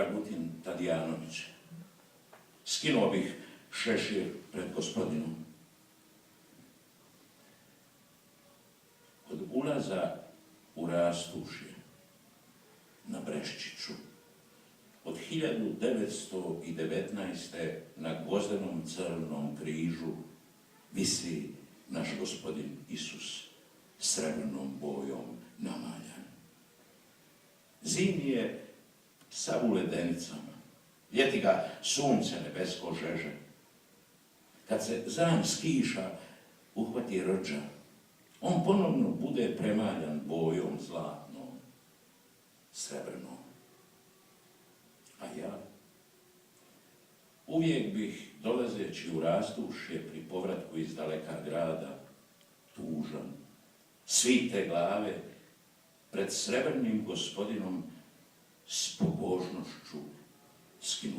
Dragutin Tadijanović. Skinuo bih šešir pred gospodinom. Kod ulaza u Rastušje na Breščiću od 1919. na gvozdenom crnom križu visi naš gospodin Isus srebrnom bojom namaljan. Zim je sav u ledenicama, ljeti ga sunce nebesko žeže. Kad se zan skiša uhvati rđa, on ponovno bude premaljan bojom zlatnom, srebrnom. A ja uvijek bih, dolazeći u Rastušje pri povratku iz daleka grada, tužan, svite glave, pred srebrnim gospodinom s pobožnošću skinuo